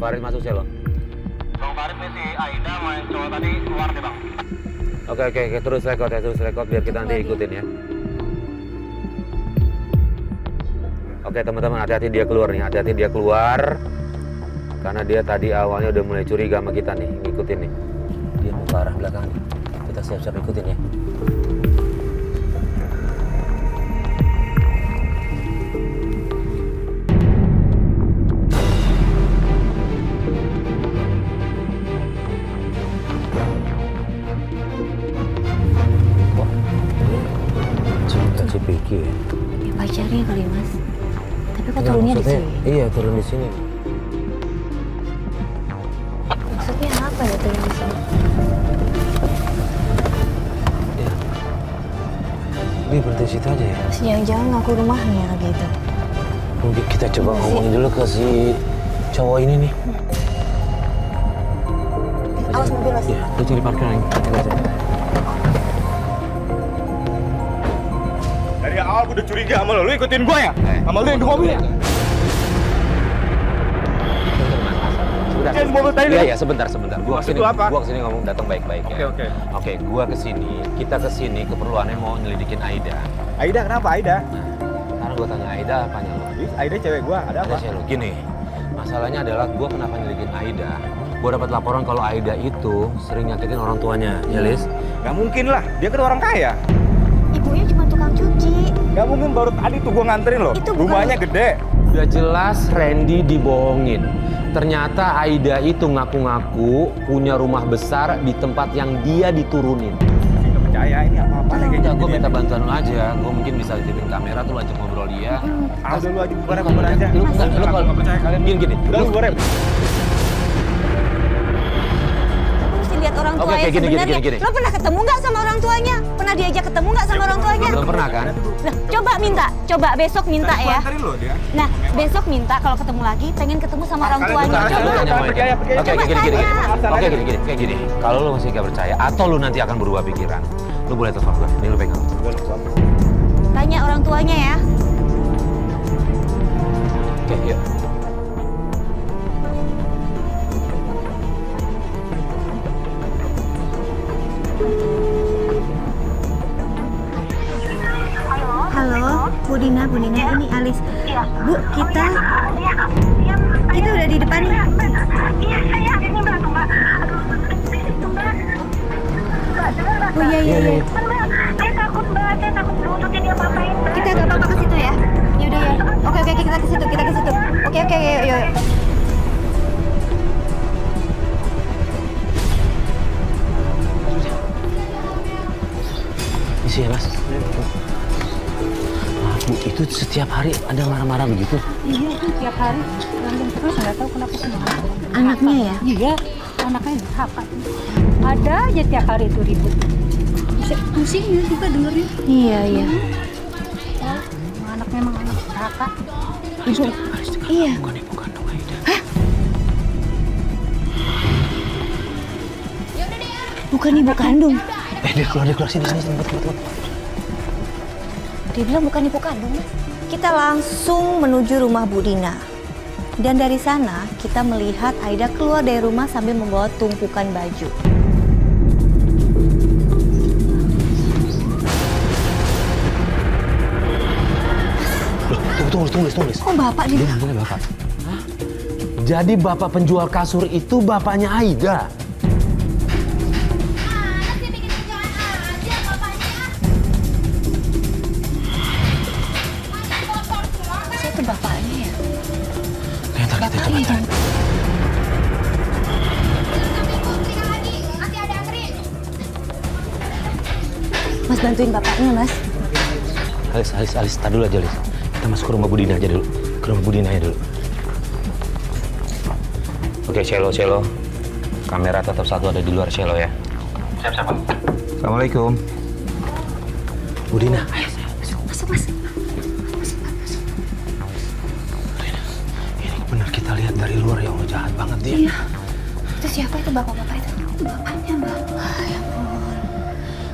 Farid masuk Celo. Bang Farid nih si Aida main cowok tadi keluar nih bang. Oke, terus record biar kita nanti ikutin ya. Oke teman-teman, hati-hati dia keluar nih, hati-hati dia keluar. Karena dia tadi awalnya udah mulai curiga sama kita nih, ngikutin nih. Dia mau ke arah belakang nih, kita siap-siap ikutin ya. Si Vicky ya? Ya pacarnya kali mas. Tapi kok turunnya di sini? Iya turun di sini. Maksudnya apa ya turun di sini? Ya. Dia berhenti situ aja ya? Terus jangan-jangan ngaku rumahnya lagi itu. Mungkin kita coba ngomongin dulu ke si cowok ini nih. Awas mobil mas. Iya, lu cari parkiran lagi. Dari awal gue udah curiga sama lo ikutin gue ya? Sama lo yang di mobil ya? Jangan mobil tadi. Iya, sebentar. Gua Maksud lu apa? kesini ngomong datang baik-baik ya. Oke. Oke, gua kesini, kita kesini keperluannya mau nyelidikin Aida. Aida kenapa Aida? Nah, sekarang gua tanya Aida apanya lo? Aida cewek gue, ada apa? Ada lo. Gini, masalahnya adalah gua kenapa nyelidikin Aida. Gua dapat laporan kalau Aida itu sering nyakitin orang tuanya, ya Lis? Gak mungkin lah, dia kan orang kaya. Ibunya cuma tukang cuci. Gak mungkin baru tadi tuh gue nganterin loh. Itu bukan- Rumahnya gede. Udah jelas Randy dibohongin. Ternyata Aida itu ngaku-ngaku punya rumah besar di tempat yang dia diturunin. Gak percaya ini apa-apa lagi. Enggak, gue minta bantuan lu aja. Gue mungkin bisa titipin kamera tuh, lu ajak ngobrol dia. Ah, udah lu aja bubar aja. Lu kalau percaya kalian. gini. Udah lu goreng. Mesti lihat orang Oke, tuanya gini. sebenarnya. Lo pernah ketemu nggak sama orang tuanya? Pernah diajak ketemu nggak sama orang tuanya? Belum pernah kan? Nah, coba besok minta Tadi gua ya. anterin lo dia. Nah, besok minta kalau ketemu lagi pengen ketemu sama orang tuanya. Kalian Coba. jangan percaya. Oke, Coba gini. tanya. Oke, gini. Kalau lu masih gak percaya atau lu nanti akan berubah pikiran, lu boleh telepon gue. Nih lu pegang. Tanya orang tuanya ya. Oke, yuk. Halo, Bu Dina, ini Alis. Bu, kita udah di depan nih. Iya, saya ini Mbak, Mbak. Mbak, dengar Mbak. Oh iya. Mbak, saya takut Mbak, saya takut dilusutin dia apa-apain Mbak. Kita gak apa-apa ke situ ya. Yaudah ya. Oke, kita ke situ. Oke, yuk. Isi ya, Mas. Bu, itu setiap hari ada marah-marah begitu? Iya, itu tiap hari berantem terus, nggak tahu kenapa semua. Anaknya ya? Iya, anaknya dihakat. Ada aja tiap hari itu ribut. Bisa pusing ya juga dengerin. Iya. Ya, anaknya memang anak kakak. Ibu. Iya. Bukan ibu kandung Aida. Bukan ibu kandung. Dia keluar sini tempat. Dia bilang bukan ibu kandung, Mas. Kita langsung menuju rumah Bu Dina. Dan dari sana kita melihat Aida keluar dari rumah sambil membawa tumpukan baju. Loh, tulis. Kok bapak Dia dia? manggilnya bapak. Jadi bapak penjual kasur itu bapaknya Aida. Saya tuh bapaknya ya. Ntar kita coba cari. Mas bantuin bapaknya, Mas. Alis, tar dulu aja, Alis. Kita masuk ke rumah Bu Dina aja dulu. Ke rumah Bu Dina aja dulu. Oke, Celo. Kamera tetap satu ada di luar Celo ya. Siap, Bang. Assalamualaikum. Bu Dina, ayo. Masuk, Mas. Ini benar kita lihat dari luar ya, Allah jahat banget dia. Iya. Itu siapa itu bapak-bapak itu? Itu bapaknya, Mbak. Ya ampun.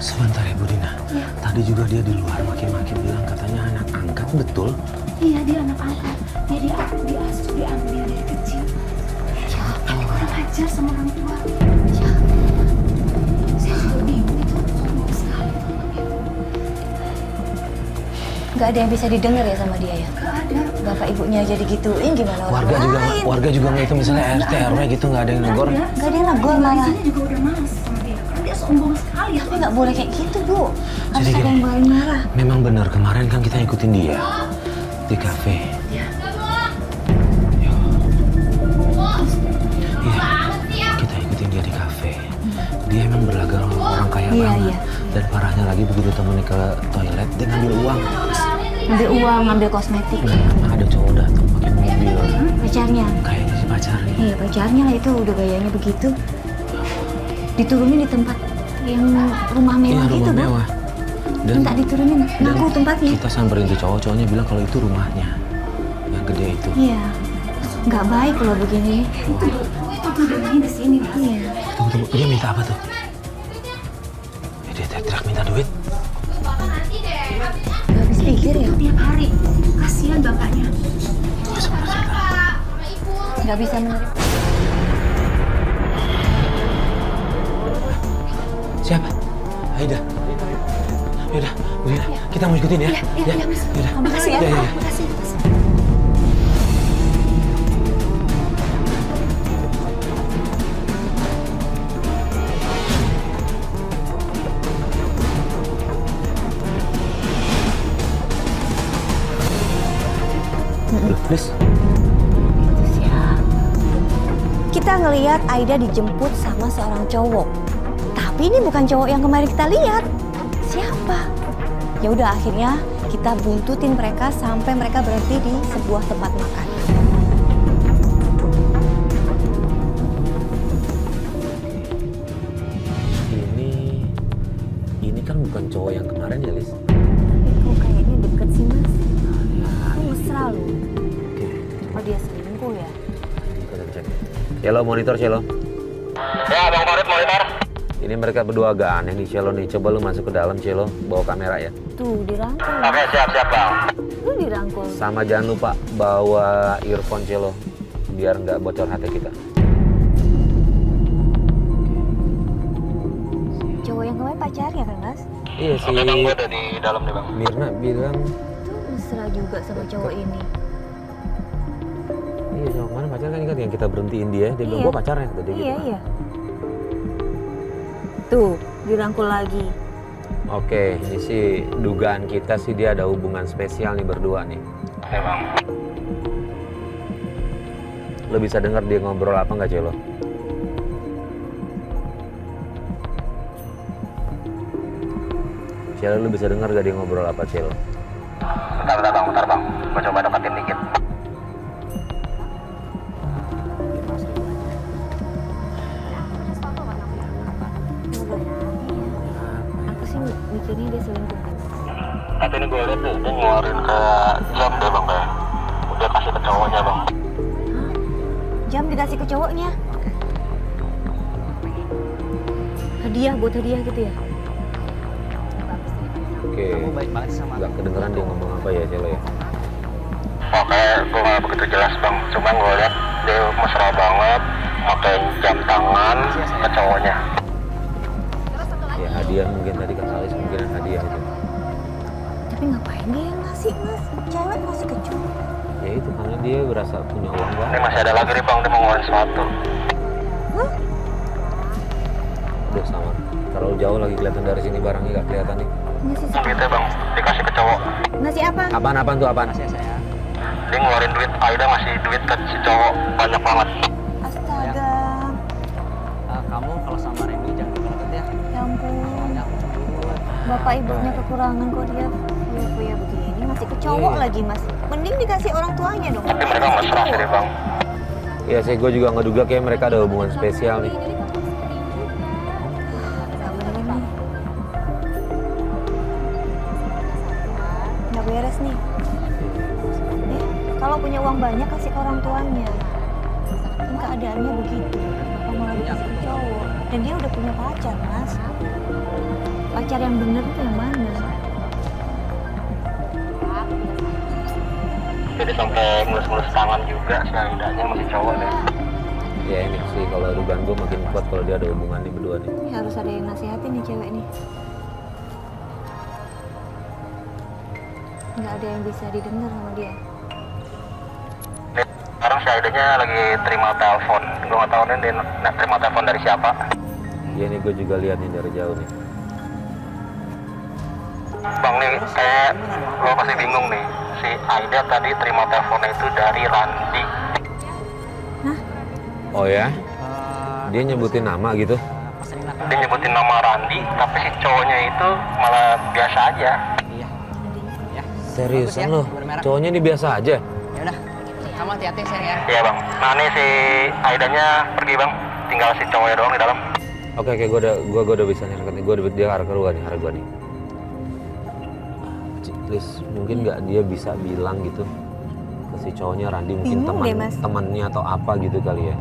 Sebentar ya Bu Dina. Iya. Tadi juga dia di luar maki-maki bilang katanya anak angkat, betul? Iya, dia anak angkat. Dia diasuh, diambil dari kecil. Ya belajar sama orang tua. Saya juga bingung itu sombong sekali. Nggak ada yang bisa didengar ya sama dia ya? Gak ada. Bapak ibunya aja digituin, gimana orang lain? Warga juga nggak itu misalnya RT RW gitu nggak ada yang negor. Nggak ada yang negor malah. Sini juga udah males sama dia. Karena dia sombong sekali. Tapi nggak boleh kayak gitu, Bu. Harus Jadi ada gini, yang paling marah. Memang benar kemarin kan kita ikutin dia di kafe. Iya. Iya, kita ikutin dia di kafe. Dia emang berlagak orang kaya Iya, banget. iya. Dan parahnya lagi begitu temennya ke toilet, dia ngambil uang. Ngambil uang, ngambil kosmetik. Nah, ada cowok datang pakai mobil. Pacarnya. Kayaknya si pacarnya. Iya, pacarnya lah itu udah gayanya begitu. Diturunin di tempat yang rumah mewah Iya, itu, rumah Bu. mewah. Minta diturunin, ngaku tempatnya. Kita samperin tuh cowoknya bilang kalau itu rumahnya. Yang gede itu. Iya. Nggak baik kalau begini. Itu udah main di sini. Iya. Tunggu, dia minta apa tuh? Dia teriak minta duit. Nggak habis pikir ya? Tiap hari. Kasihan bapaknya. Ya, sebentar. Nggak bisa menerima. Siapa? Aida. Yaudah, Budina, kita mau ikutin ya. Iya, Mas. Yaudah. Makasih ya. Ya, ya, ya. Makasih. Please. Kita ngelihat Aida dijemput sama seorang cowok. Tapi ini bukan cowok yang kemarin kita lihat. Siapa? Ya udah akhirnya kita buntutin mereka sampai mereka berhenti di sebuah tempat makan. Ini kan bukan cowok yang kemarin ya, Lis? Tapi kok kayaknya deket sih, Mas. Aku mesra loh. Oke. Oh dia selingkuh ya? Kita cek. Celo, monitor Celo. Ya, Bang Farid monitor. Ini mereka berdua agak aneh nih Celo nih. Coba lu masuk ke dalam Celo, bawa kamera ya. Tuh dirangkul. Oke, siap Bang. Lu dirangkul. Sama jangan lupa bawa earphone Celo, biar nggak bocor hati kita. Cowok yang kemarin pacarnya kan, Mas? Iya sih. Oke, Bang, gue udah di dalam nih, Bang. Mirna bilang, Tuh mesra juga sama cowok ini. iya cowok kemarin pacar kan ingat yang kita berhentiin dia bilang Iya. gua pacarnya kata dia Iya, gitu. iya. Tuh, dirangkul lagi. Oke, ini sih dugaan kita sih dia ada hubungan spesial nih berdua nih. Oke, Bang. Lo bisa dengar dia ngobrol apa nggak Celo? Celo, lu bisa dengar gak dia ngobrol apa Celo? Bentar, Bang. Gue coba deketin dikit. Aku sih mikirnya dia selingkuh. Tapi ini gue liat dia ngeluarin ke jam deh, Bang. Kayak udah kasih ke cowoknya, Bang. Jam dikasih ke cowoknya. Hadiah buat hadiah gitu ya? Oke. Kamu baik banget sama Nggak kedengeran dia ngomong apa ya Celo ya? Oke, gue gak begitu jelas, Bang. Cuma gue liat dia mesra banget, pakai jam tangan ke cowoknya. Ya hadiah mungkin tadi kata Alis mungkin hadiah itu. Tapi ngapain dia yang ngasih, Mas? Cewek ngasih ke cowok. Ya itu karena dia berasa punya uang Ini banget. masih ada lagi nih, Bang. Dia mau ngeluarin sesuatu. Udah sama. Terlalu jauh lagi kelihatan dari sini barangnya nggak kelihatan nih. Ngasih siapa? Gitu, Bang. Dikasih ke cowok. Ngasih apa? Apaan tuh apaan? ya saya. Dia ngeluarin duit. Aida ngasih duit ke si cowok. Banyak banget. Astaga. Kamu kalau sama Remy jangan deket ya. Ya ampun. Soalnya aku cemburu. Bapak ibunya kekurangan kok dia ya begini masih ke cowok Iya. lagi, Mas. Mending dikasih orang tuanya dong. Tapi mereka mesra sih, deh, Bang. Iya sih, gue juga ngeduga kayak mereka ada hubungan spesial nih. Nggak beres nih. Kalau punya uang banyak kasih ke orang tuanya. Kan keadaannya begitu. Bapak malah dikasih ke cowok. Dan dia udah punya pacar, Mas. Pacar yang bener tuh yang mana? Jadi sampai ngelus-ngelus tangan juga si Aidanya masih cowok deh. Ya ini sih kalau dugaan gue makin kuat kalau dia ada hubungan nih berdua nih. Ini harus ada yang nasihatin nih cewek nih. Nggak ada yang bisa didengar sama dia. Sekarang si Aidanya lagi terima telepon. Gue nggak tahu nih dia terima telepon dari siapa. Iya nih gue juga lihat nih dari jauh nih. Bang nih, kayak lo pasti bingung nih. Si Aida tadi terima teleponnya itu dari Randi. Oh ya? Eh, Dia nyebutin nama gitu? Mas Rina kan? Dia nyebutin nama Randi, tapi si cowoknya itu malah biasa aja. Iya. Ya. Seriusan Bagus ya, lo? bermerek. Cowoknya ini biasa aja? Ya udah. Kamu hati-hati sayang ya. Iya bang. Nah nih si Aidanya pergi bang. Tinggal si cowoknya doang di dalam. Oke, gue udah bisa nyerahkan nih. Gue udah dia arah keluar nih, arah gue nih. Please, mungkin nggak dia bisa bilang gitu ke si cowoknya Randi, mungkin Bingung deh, Mas. temannya atau apa gitu kali ya.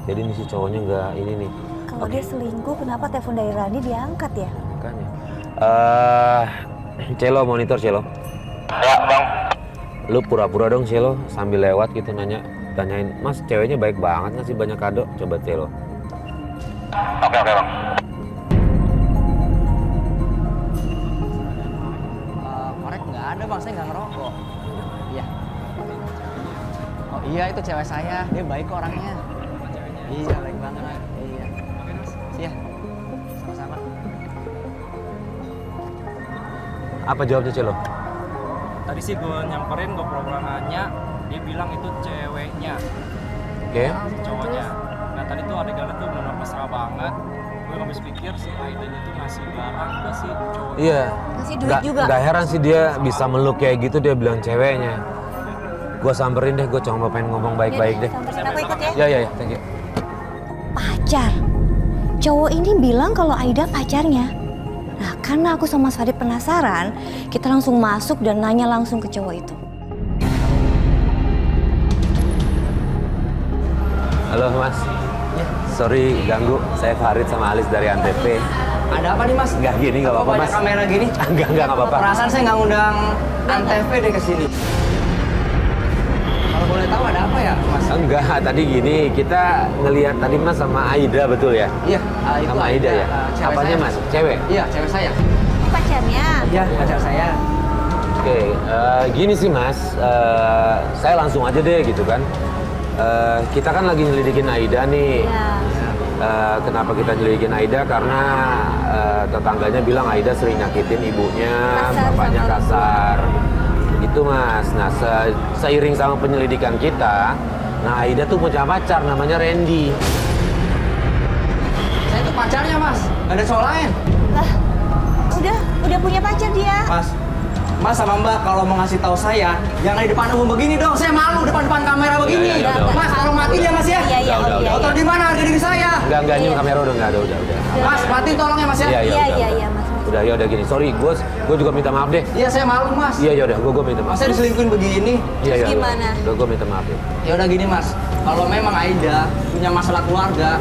Jadi nih si cowoknya nggak ini nih. Kalau dia selingkuh, kenapa telepon dari Rani diangkat ya? Makanya. Celo, monitor Celo. Ya bang. Lu pura-pura dong Celo sambil lewat gitu tanyain, Mas ceweknya baik banget ngasih banyak kado. Coba Celo. Oke bang. Korek nggak ada bang, saya nggak ngerokok. Iya. Oh iya itu cewek saya, dia baik kok orangnya. Iya baik banget. Iya. Iya. Sama-sama. Apa jawabnya Celo? Tadi sih gue nyamperin, gue pura-pura nanya, dia bilang itu ceweknya, Oke. si cowoknya. Nah tadi tuh adegannya tuh benar-benar mesra banget. Gue habis pikir si Aiden itu ngasih barang ke si cowok. Iya. Ngasih duit juga. Gak heran sih dia bisa meluk kayak gitu, dia bilang ceweknya. Gue samperin deh, gue cuma pengen ngomong baik-baik deh. Samperin aku ikut ya. Ya, thank you. Pacar. Cowok ini bilang kalau Aida pacarnya. Nah, karena aku sama Mas Farid penasaran, kita langsung masuk dan nanya langsung ke cowok itu. Halo Mas. Sorry ganggu, saya Farid sama Alis dari Antv. Ada apa nih mas? Enggak gini, nggak apa-apa Banyak Mas. kamera gini. Enggak apa-apa. Perasaan saya nggak ngundang Antv deh ke sini. Kalau boleh tahu ada apa ya mas? Enggak, tadi gini, kita ngelihat tadi Mas sama Aida betul ya? Iya. Itu Sama Aida ya? cewek Apanya saya. Mas? Cewek? Iya cewek saya. Ini pacarnya. Iya pacar saya. Oke, gini sih Mas, saya langsung aja deh gitu kan. Kita kan lagi nyelidikin Aida nih. Ya. Kenapa kita nyelidikin Aida? Karena tetangganya bilang Aida sering nyakitin ibunya, Kasar bapaknya sama kasar. Itu Mas. Nah, seiring sama penyelidikan kita, nah Aida tuh punya pacar namanya Randy. Saya itu pacarnya mas. Gak ada cowok lain. Lah, udah punya pacar dia. Mas sama Mbak kalau mau ngasih tahu saya jangan di depan umum begini dong. Saya malu depan kamera begini. Ya, udah. Mas tolong matiin ya Mas ya. Iya, Udah, iya. Atau di mana harga diri saya? Enggak, ini Iya. kamera udah nggak ada, udah. Mas matiin tolong ya Mas ya. Iya, Mas. Udah, ya udah gini. Sorry, gue juga minta maaf deh. Iya saya malu Mas. Iya, ya udah, gue minta maaf. Mas saya diselingkuhin begini. Iya, Terus gimana? Udah, gue minta maaf ya. Ya udah gini Mas. Kalau memang Aida punya masalah keluarga,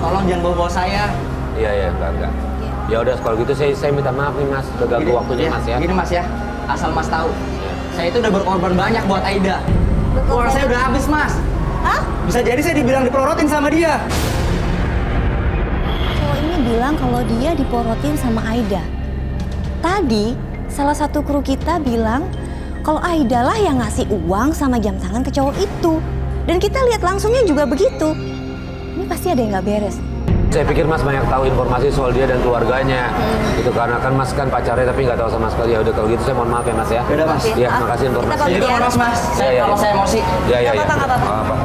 tolong jangan bawa saya. Iya, enggak. Ya udah, kalau gitu saya minta maaf nih Mas. Udah ganggu waktunya Mas ya. Gini Mas ya. Asal Mas tahu. Saya itu udah berkorban banyak buat Aida. Uang saya udah habis Mas. Hah? Bisa jadi saya dibilang dipelorotin sama dia. Cowok ini bilang kalau dia diporotin sama Aida. Tadi salah satu kru kita bilang kalau Aida lah yang ngasih uang sama jam tangan ke cowok itu. Dan kita lihat langsungnya juga begitu. Ini pasti ada yang nggak beres. Saya pikir Mas banyak tahu informasi soal dia dan keluarganya. Itu karena kan Mas kan pacarnya tapi nggak tahu sama sekali. Ya udah kalau gitu saya mohon maaf ya Mas ya. Yaudah, Mas. Iya, makasih informasinya. Kita pamit Jadi ya. kalau Mas, Iya. kalau saya emosi. Ya. Nggak apa-apa. Apa?